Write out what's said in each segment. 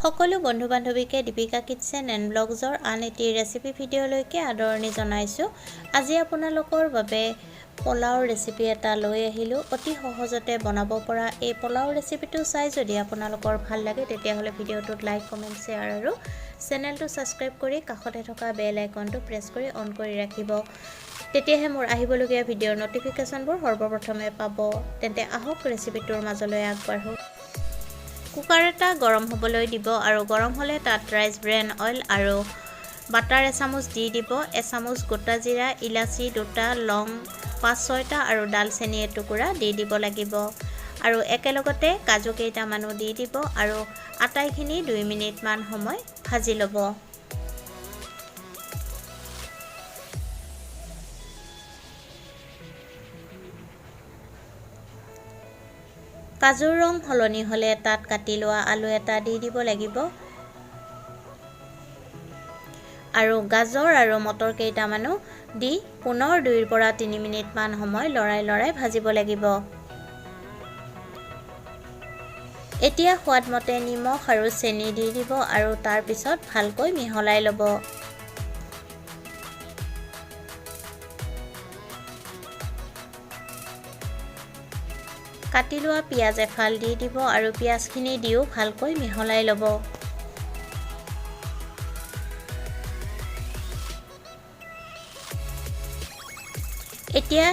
সকলো বন্ধু বান্ধৱীকে Deepika kitchen and ব্লগছৰ আন এটি ৰেচিপি ভিডিঅ'লৈকে আদৰণি জনাইছোঁ। আজি আপোনালোকৰ বাবে পোলাওৰ ৰেচিপি এটা লৈ আহিলোঁ। অতি সহজতে বনাব পৰা এই পোলাও ৰেচিপিটো চাই যদি আপোনালোকৰ ভাল লাগে তেতিয়াহ'লে ভিডিঅ'টোত লাইক, কমেণ্ট, শ্বেয়াৰ আৰু চেনেলটো ছাবস্ক্ৰাইব কৰি কাষতে থকা বেল আইকনটো প্ৰেছ কৰি অন কৰি ৰাখিব। তেতিয়াহে মোৰ আহিবলগীয়া ভিডিঅ'ৰ নটিফিকেশ্যনবোৰ সৰ্বপ্ৰথমে পাব। তেন্তে আহক ৰেচিপিটোৰ মাজলৈ আগবাঢ়ো। কুকাৰ এটা গৰম হ'বলৈ দিব আৰু গৰম হ'লে তাত ৰাইচ ব্ৰেন অইল আৰু বাটাৰ এচামুচ দি দিব। এচামুচ গোটা জিৰা, ইলাচি 2টা, লং 5-6টা আৰু ডালচেনি এটুকুৰা দি দিব লাগিব আৰু একেলগতে কাজু কেইটামানো দি দিব আৰু আটাইখিনি 2 মিনিটমান সময় ভাজি ল'ব। কাজুৰ ৰং সলনি হ'লে তাত কাটি লোৱা আলু এটা দি দিব লাগিব আৰু গাজৰ আৰু মটৰ কেইটামানো দি পুনৰ 2ৰ পৰা 3 মিনিটমান সময় লৰাই ভাজিব লাগিব। এতিয়া সোৱাদমতে নিমখ আৰু চেনি দি দিব আৰু তাৰ পিছত ভালকৈ মিহলাই ল'ব। কাটি লোৱা পিঁয়াজ এফাল দি দিব আৰু পিঁয়াজখিনি দিও ভালকৈ মিহলাই ল'ব। এতিয়া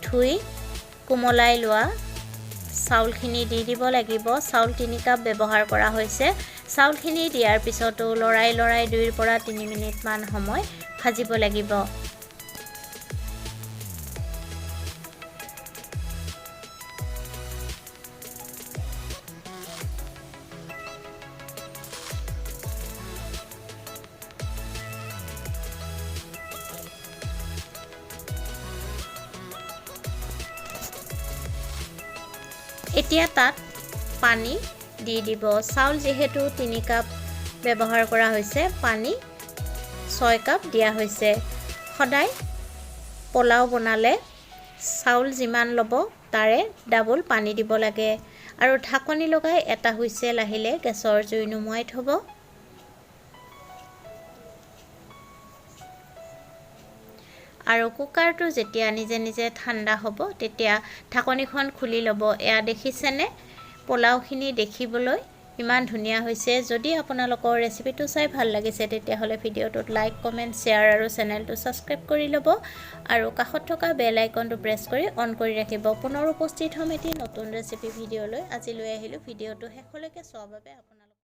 ধুই কোমলাই লোৱা চাউলখিনি দি দিব লাগিব। চাউল 3 কাপ ব্যৱহাৰ কৰা হৈছে। চাউলখিনি দিয়াৰ পিছতো লৰাই 2ৰ পৰা 3 মিনিটমান সময় ভাজিব লাগিব। এতিয়া তাত পানী দি দিব। চাউল যিহেতু 3 কাপ ব্যৱহাৰ কৰা হৈছে, পানী 6 কাপ দিয়া হৈছে। সদায় পোলাও বনালে চাউল যিমান ল'ব তাৰে ডাবল পানী দিব লাগে আৰু ঢাকনি লগাই এটা হুইছেল আহিলে গেছৰ জুই নুমুৱাই থ'ব। আৰু কুকাৰটো যেতিয়া নিজে ঠাণ্ডা হ'ব তেতিয়া ঢাকনিখন খুলি ল'ব। এয়া দেখিছেনে, পোলাওখিনি দেখিবলৈ ইমান ধুনীয়া হৈছে। যদি আপোনালোকৰ ৰেচিপিটো চাই ভাল লাগিছে তেতিয়াহ'লে ভিডিঅ'টোত লাইক, কমেণ্ট, শ্বেয়াৰ আৰু চেনেলটো ছাবস্ক্ৰাইব কৰি ল'ব আৰু কাষত থকা বেল আইকনটো প্ৰেছ কৰি অন কৰি ৰাখিব। পুনৰ উপস্থিত হ'ম এটি নতুন ৰেচিপি ভিডিঅ'লৈ। আজি লৈ আহিলোঁ। ভিডিঅ'টো শেষলৈকে চোৱাৰ বাবে